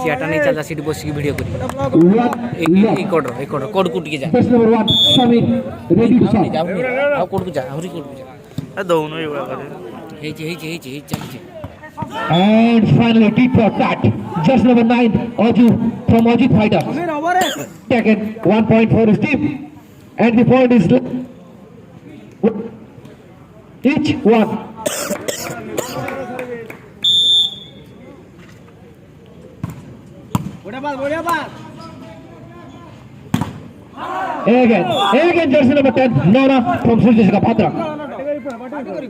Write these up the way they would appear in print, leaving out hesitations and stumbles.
चियाटा नहीं चलता सीट बस की वीडियो करी एक कोड कुट के जा आ कोड को जा हरी कोड को जा दोनों एवढा करे हे चल And finally, deep for that. Just number 9, Aju from Ajit Fighter. Taken 1 point for his team. And the point is each one. Again, jersey number 10, Nona from Surjeshika Patra.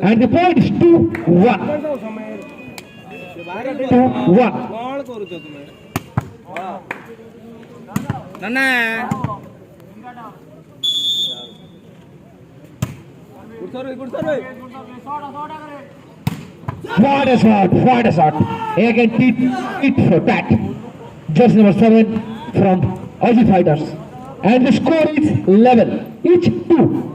And the point is 2-1. 2-1. What a shot. Again, it for that. Just number 7 from Ajit Fighters. And the score is level. Each 2.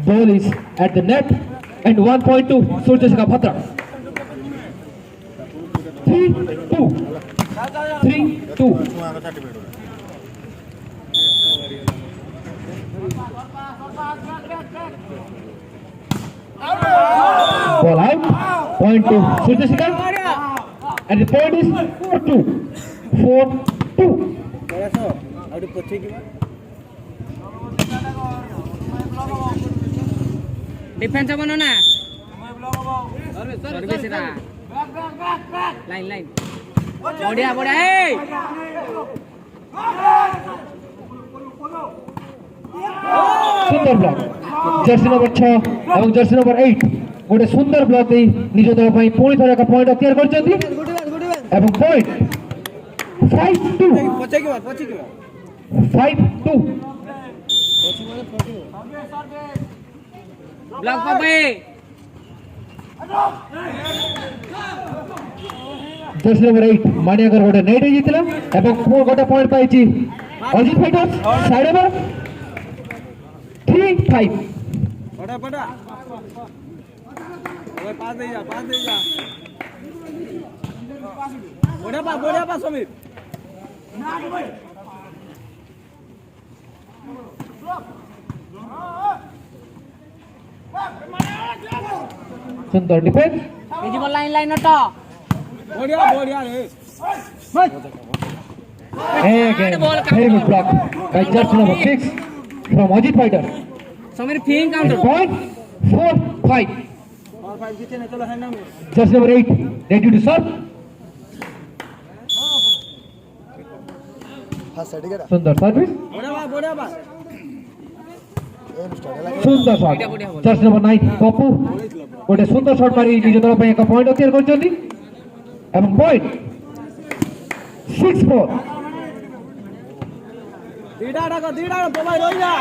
Ball is at the net and 1.2 Surjeshika Patra. 3-2. 3-2. Ball out. Point to Surjeshika. And the point is 4-2. 4-2. Defence बनो ना service रा line बढ़िया ए सुंदर block Jersey number 6 एवं Jersey number 8 गोटे सुंदर block दे निज दल पई पुणी थरे का पॉइंट अतियार करचंती एवं पॉइंट 5-2 5-2 ब्लॉक पे जर्सी नंबर 8 मानियागर गोटे नेट जीतला एवं गोटे पॉइंट पाइची अजित फाइटर्स साइड ओवर 3-5 पड़ा ओए पास दे जा बोड़ा पा समीर सुंदर डिफेंस इजी बॉल लाइन हटा बढ़िया रे again very good block by jersey number 6 from Ajit Fighter Sameer Phing counter point 4-5 और 5 जीते ने चलो है ना jersey number 8 ready to serve सुंदर सर्विस बढ़िया सुंदर शॉट जर्सी नंबर 9 पप्पू गोटे सुंदर शॉट मारी निज दल पई एक पॉइंट अतियार करचंती एवं पॉइंट 6-4 दीडा तो भाई रोई जा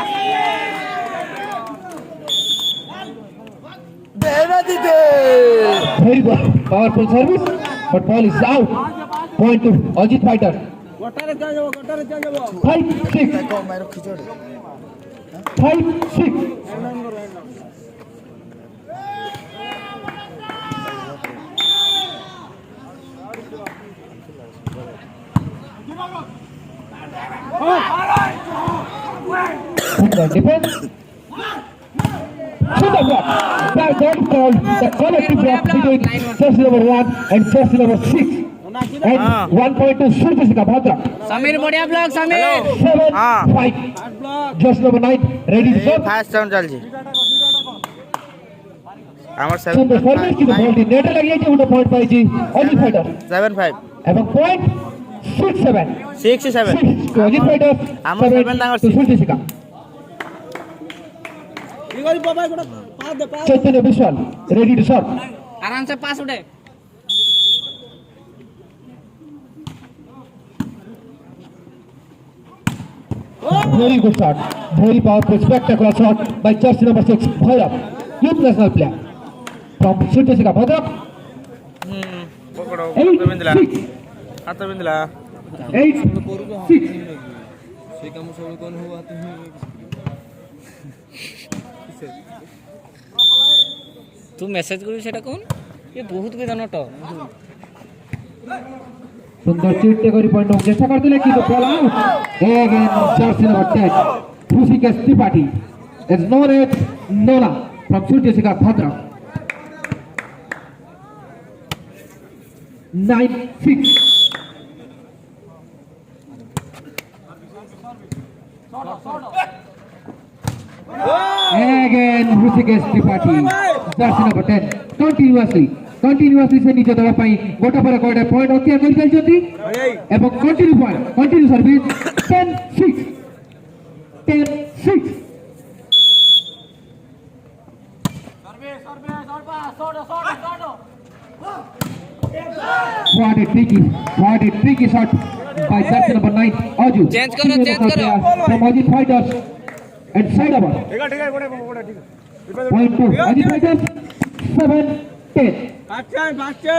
very powerful service but ball is out point to Ajit Fighter गटारे चल जाओ 5-6 5-6 Super defense. Super block. That is called the collective block between jersey number 1 and jersey number 6. And 1.2 Surjeshika Patra. Sameer बढ़िया block Sameer 7-5. Jersey number 9 ready to serve. Fast round चल जी আমার সুন্দর service কিন্তু বলটি নেটে লাগিয়েছে গোটে পয়েন্ট পাইছি অজিত ফাইটার 7-5 এবং পয়েন্ট 6-7 6-7 অজিত ফাইটার আমার 7 ডাঙর সুলটি শিকা ঠিক আছে বাবা গোটা পাস দে pass Chaitanya Vishal ready to serve आराम से पास उठे very good shot very powerful spectacular shot by jersey number 6 Bhairav youth national player from Sulti Shika Bhadrap পকড়ো 8 হাত বিন্দলা 6 হাত বিন্দলা 8 6 সেই কাম সব কোন হুয়া তুমি तू मेसेज करू सेटा कौन ये बहुत के जनट सुंदर चिट्टे करी पॉइंट चेष्टा करते कि तो ball out again Jersey number 10 Hrusikesh Tripathi is known as Nola from Sulti Shika Bhadrap 9-6 Again Hrusikesh Tripathi jersey number 10 continuously से नीचे दबा पाई गोटा पर गोटे पॉइंट अत्यार कर चलती एवं continue service 10-6 what a tricky shot by jersey number 9 Aju Change करो from Ajit Fighters and side over point 2 Ajit Fighters 7-10 বাচ্চা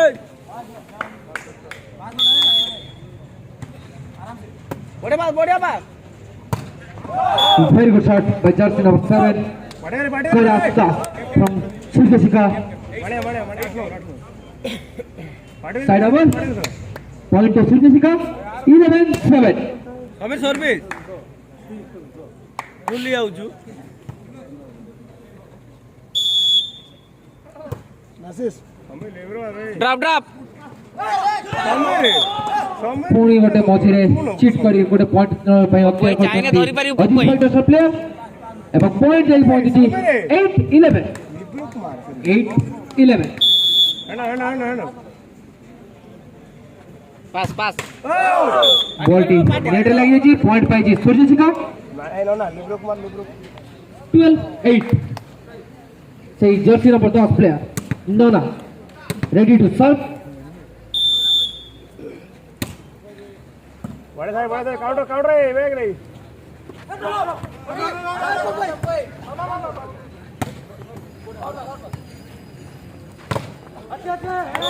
বড়িয়া বাস very good shot by jersey number 7 Kailash Das from Sulti Shika side over point to Sulti Shika 11-7 আমি service ভুলি আউছু নাসিস drop drop पुणी गोटे मझिरे chit करी गोटे point पई अत्यार कोई China धरि पारि अजित कोई। फाइटर्स प्लेयर एवं पॉइंट जाई पहुंची 8-11 पास पास बॉल टी नेट लगी जी पॉइंट पाई जी सूर्य सिंह 12-8 सही जर्सी नंबर 10 प्लेयर नोना रेडी टू सर्व बड़े काउंटर वेग नहीं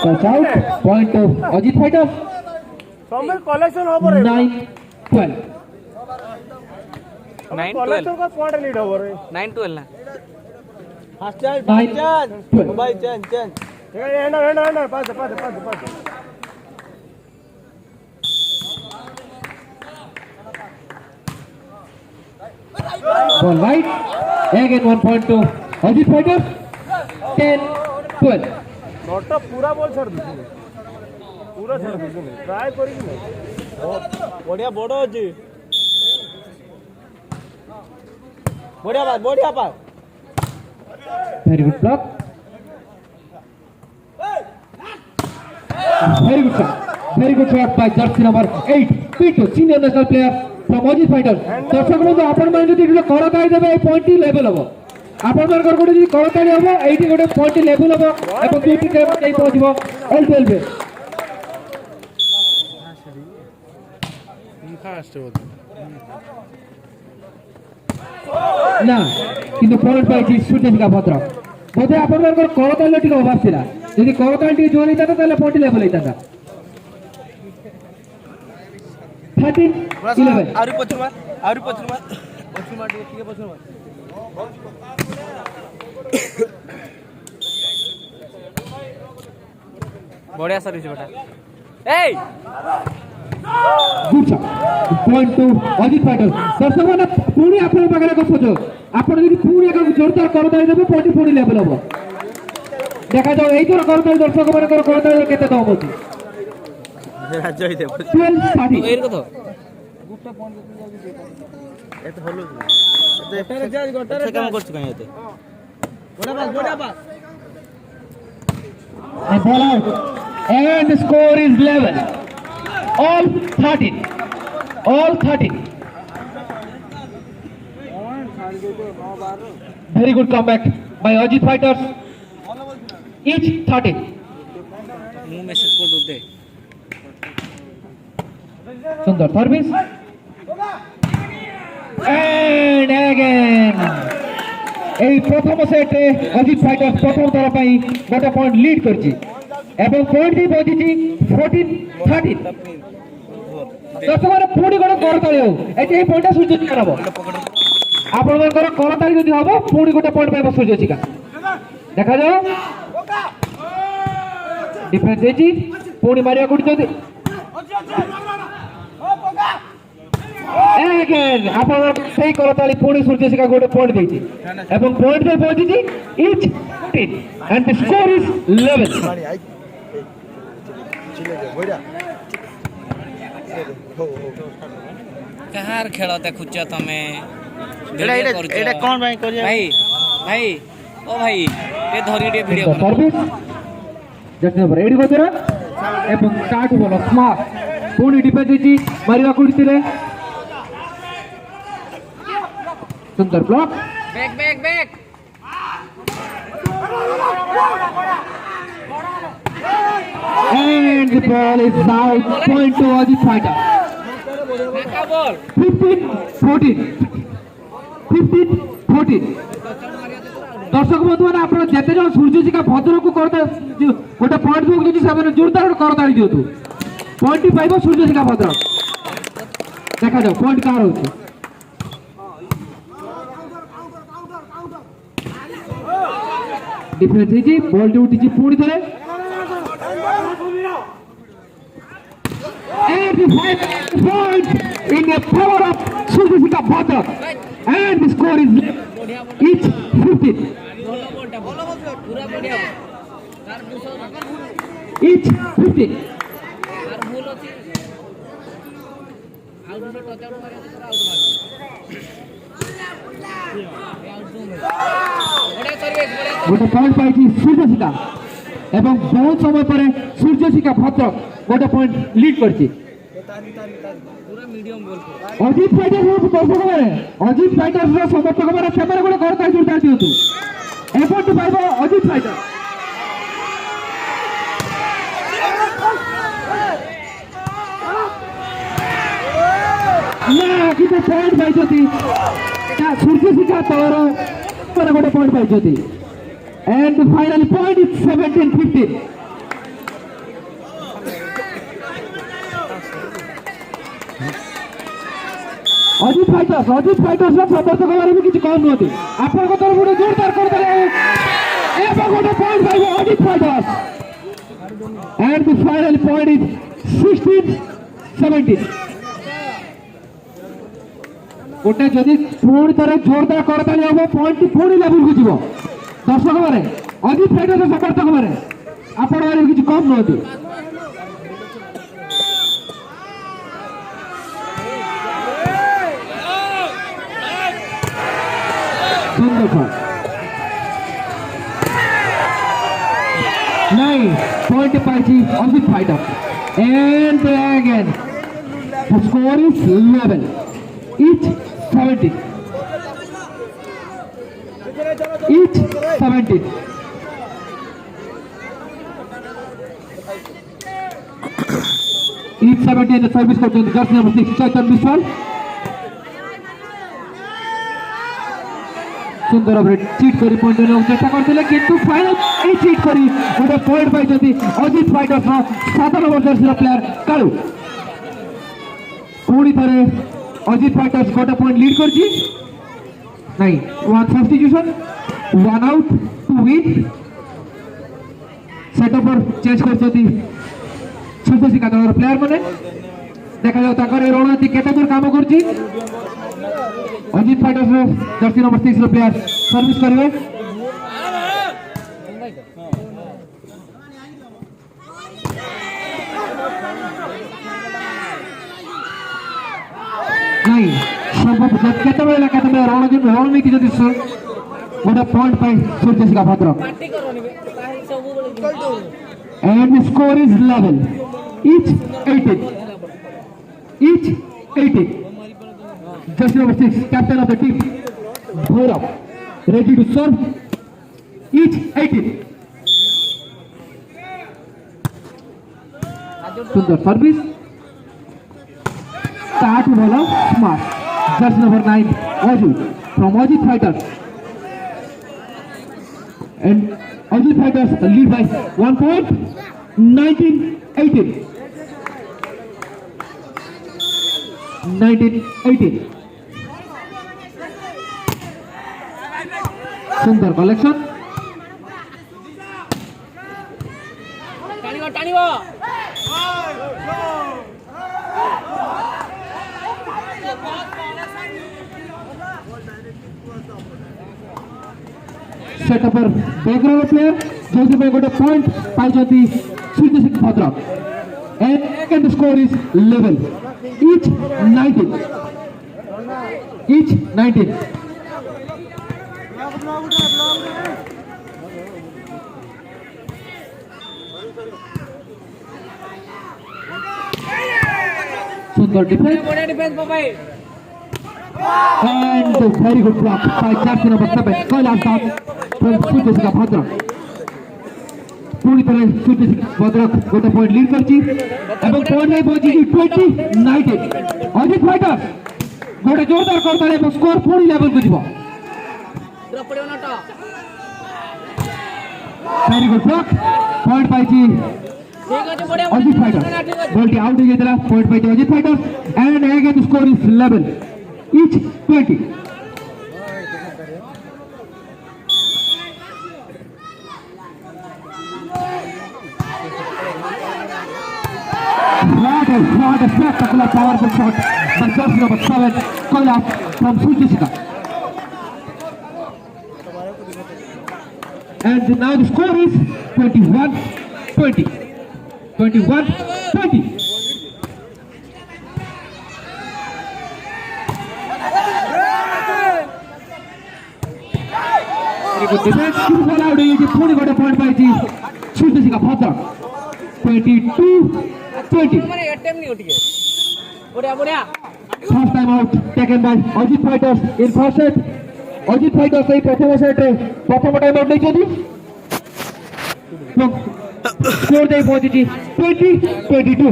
touch out point to Ajit fighter summer collection हो रे 9-12 कलेक्शन का पॉइंट लीड हो रे 9-12 ना ফার্স্ট চান্স ভাই change hand pass ball right again 1 point to Ajit Fighter 10-12 note पूरा बॉल छोड़ दीजिए पूरा छोड़ दीजिए ट्राई करी नहीं বড়িয়া বড় আছে বড়িয়া বাস very good block very good shot by jersey number 8 P2 senior national player from Ajit Fighter दर्शक बंधु आपण मान जदि करताई देबे ए पॉइंट लेवल हो आपण मानकर गोटे जदि करताई हो एठी गोटे पॉइंट लेवल हो एवं दुईटी गेम जाई पहुंचबो एल12 बे ना কিন্তু পয়েন্ট পাইছি সুটেশিকা ভদ্র বোধহয় আপনাদের করতাল টিকে অভাব ছিল যদি করতাল টিকে জোর হইতা তাহলে পয়েন্ট লেভেল হইতা 13-11 আরু পছুমা ঠিক পছুমা बढ़िया सर्विस बेटा a good shot point to Ajit fighter दर्शक माने पुणी आपन पाखरे को सोचो आपण যদি পুणी एक जोरदार करताई देबे पॉइंट पुणी लेवल हो দেখা যাও এই তোর করতাই দর্শক মানकर করতাই কেতে দাম হচ্ছে রাজ্য হইতে 12-30 এর কথা গুটটা পয়েন্ট দিতে যাবি এত হলো গোটারে যাই গোটারে কাম করছ কাই এতে বড়িয়া বাস and ball out. And the score is level. All 13. All 13. Very good comeback by Ajit Fighters. Each 13. ମୁଁ ମେସେଜ କରିଦେଉଛି Sundar service. And again. এই প্রথম সেটে অজিত ফাইটার্স প্রথম থর পাই গোটে পয়েন্ট লিড করছি এবং পয়েন্ট টি পৌঁছিছি 14-13 দর্শকମାନେ ପୁଣି ଗୋଟେ କରତାଳି ହଉ ଏଠି এই ପଏଣ୍ଟଟା ସୂର୍ଯ୍ୟଚିକା ନେବ ଆପଣମାନଙ୍କର କରତାଳି ଯଦି ହବ ପୁଣି ଗୋଟେ ପଏଣ୍ଟ ପାଇବ ସୂର୍ଯ୍ୟଚିକା ଦେଖାଯାଉ ଡିଫେନ୍ସ ଦେଇଛି ପୁଣି ମାରିବାକୁ ଉଠିଛନ୍ତି again ଆପଣଙ୍କ ସେଇ କରତାଳି ପୁଣି ସୂର୍ଯ୍ୟଚିକା ଗୋଟେ ପଏଣ୍ଟ ଦେଇଛି ଏବଂ ପଏଣ୍ଟ ପାଇଁ ପହଞ୍ଚିଛି each 14 and the score is 11 କାହାର ଖେଳ ଦେଖୁଛ ତମେ ଏଇଟା କଣ ପାଇଁ କରିବା ଭାଇ ଭାଇ ଓ ଭାଇ ଏ ଧରି ଟିକେ ଭିଡିଓ କର सर्विस जस्ट नंबर 8 गोदरा ଏବଂ କାଠୁ ବଲ ସ୍ମାର୍ଟ ପୁଣି ଡିଫେନ୍ସ ଦେଇଛି ମାରିବାକୁ ଉଠିଥିଲେ ସୁନ୍ଦର block back back back and the ball is out point to Ajit Fighter ନାକା ବଲ୍ 15-14 দর্শক বন্ধু মানে আপনার যেতে জন সূর্যচিকা ভদ্রকু করতে গোটে পয়েন্ট দিয়েছি সেমানে জোরদার করে করতাড়ি দিও পয়েন্টটি পাইব সূর্যচিকা ভদ্র দেখা যাও পয়েন্ট কার হচ্ছে ডিফেন্স ହେଇଛି বলটি উঠিছি পুଣି ধরে and the point in the power of Sujika Bhatta and the score is each 15 ପୁରା ବଢିଆ each 15 ତାର ଭୁଲ ଅଛି ଆଉ ଗୋଟେ ଟଚ୍ ଆଉଟ୍ ମାରିବା ପୁରା ଆଉଟ୍ ମାରିବ ଗୋଟେ ପଏଣ୍ଟ ପାଇଛି ସୂର୍ଯ୍ୟଶିକା ଏବଂ ବହୁତ ସମୟ ପରେ ସୂର୍ଯ୍ୟଶିକା ଭଦ୍ରକ ଗୋଟେ ପଏଣ୍ଟ ଲିଡ୍ କରିଛି ପୁରା ମିଡିୟମ ବଲ୍ ଅଜିତ ଫାଇଟର୍ସ ଦର୍ଶକମାନେ ଅଜିତ ଫାଇଟର୍ସର ସମର୍ଥକମାନେ ସେମାନେ ଗୋଟେ କରତାଳି ଜୋରଦାର ଦିଅନ୍ତୁ ଏପଟ ପାଇବ ଅଜିତ ଫାଇଟର୍ସ ନା କିନ୍ତୁ ପଏଣ୍ଟ ପାଇଛନ୍ତି ସୂର୍ଯ୍ୟଶିକା ତଳର ମାନେ ଗୋଟେ ପଏଣ୍ଟ ପାଇଛନ୍ତି and the final point is 17-15 Ajit fighters समर्थक भी किसी कम नुहति आपन तरफ गोटे जोरदार करदे एबा गोटे पॉइंट पाइबो Ajit fighters and the final point is 16-17 गोटे जदि पुणी थरे जोरदार करताली हम पॉइंट पुणी लेवल को जीव दर्शक मैंने अजित फाइटर्स समर्थक मैंने आपण मैंने किसी कम नुहति नहीं पॉइंट पाइची Ajit fighter and again the score is 11 each 70 each 70 each 70 in the service करते हैं जर्सी नंबर 6 चैतन्य विश्वाल सुंदर भाव चिट कर पॉइंट चेष्टा करते किंतु फाइनल चिट कर गोटे पॉइंट पाई Ajit fighters 7 number jersey player Kalu पुणी थे अजित फाइटर्स गोटे पॉइंट लीड कर नहीं one substitution 1 out 2 win setup पर चेंज कर सूर्यशिखा दल प्लेयर मैंने देखा जाओ रणनीति केते दूर काम कर Ajit fighters jersey number 6 player service करेंगे नहीं संभव केते रणनीति जदि गोटे पॉइंट पाई Suryashikha Bhadrak And the score is level. Each 18. Each 18. Jersey number 6, captain of the team, Bhairav, ready to serve. Each 18. Sundar service. Start bowler, smart. Jersey number 9, Ajit from Ajit Fighters. And Ajit Fighters lead by 1 point, 19-18. 19-18. Sundar collection. Set up our background player. Jyoti Bhai got a point. Paijati Surya Singh Bhadrak. And the score is level. Each 19. Each 19. Sundar defense. And a very good block by captain number 7, Kailash Das from Surya Singh Bhadrak. पूरी तरह सूर्य सिंह भद्रक गोटे point lead करची एवं point में पहुंची 20-19 Ajit fighter गोटे जोरदार करताले एवं स्कोर पूरी लेवल को जीवो वेरी गुड ब्लॉक पॉइंट पाइची अजित फाइटर बॉल आउट हो गया पॉइंट पाइची Ajit fighter and again the score is level each 20. What a spectacular powerful shot by jersey number 7, Kailash from Surya Singh. And now the score is 21-20. 21-20. Very good defense. Ball out. He fully got a point by the Surya Singh Bhadrak. 22-20. First time out taken by Ajit Fighters in first set. Ajit Fighters এই প্রথম সেটে প্রথম time out নেইছেন score দেই পৌঁছেছি 20-22.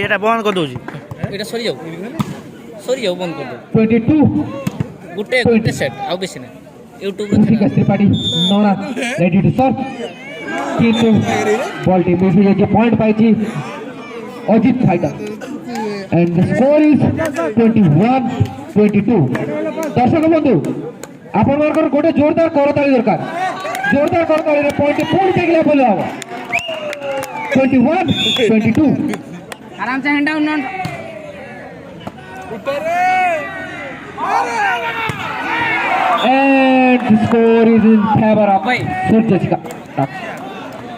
এটা বন্ধ করে দউছি এটা সরি যাও বন্ধ করে দাও 22. গুটে সেট আউ বেশি না ইউটিউব রে Musika Tripathi Nora ready to serve. কিন্তু বলটি মিস হয়ে গেছে পয়েন্ট পাইছি Ajit fighter and the score is 21-22. দর্শক বন্ধু আপনাদের গোটে জোরদার করতালি দরকার জোরদার করতালি পয়েন্ট পুরো টেকলে বলে হবে 21-22. आराम से hand down not And the score is in favor of Surya Singh.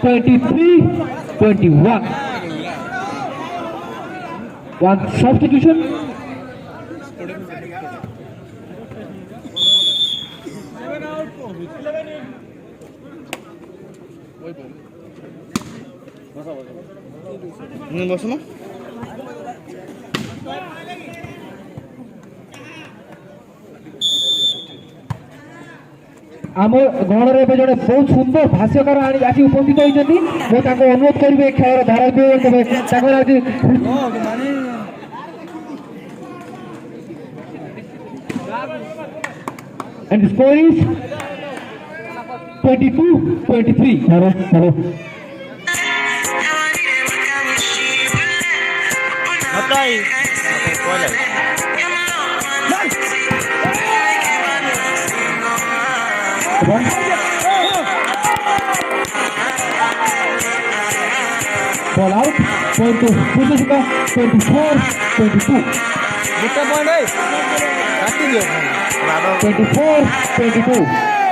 23-21. One substitution. বসো না आम गणर ए जड़े बहुत सुंदर भाष्यकार आसी उपस्थित होती मुझे अनुरोध करेंगे खेल धारा and the score is 22-23. Hello. बताई कोले Ball out. Point to Surya Singh. 24-22. দুটো পয়েন্ট এই কাটি দিও 24-22.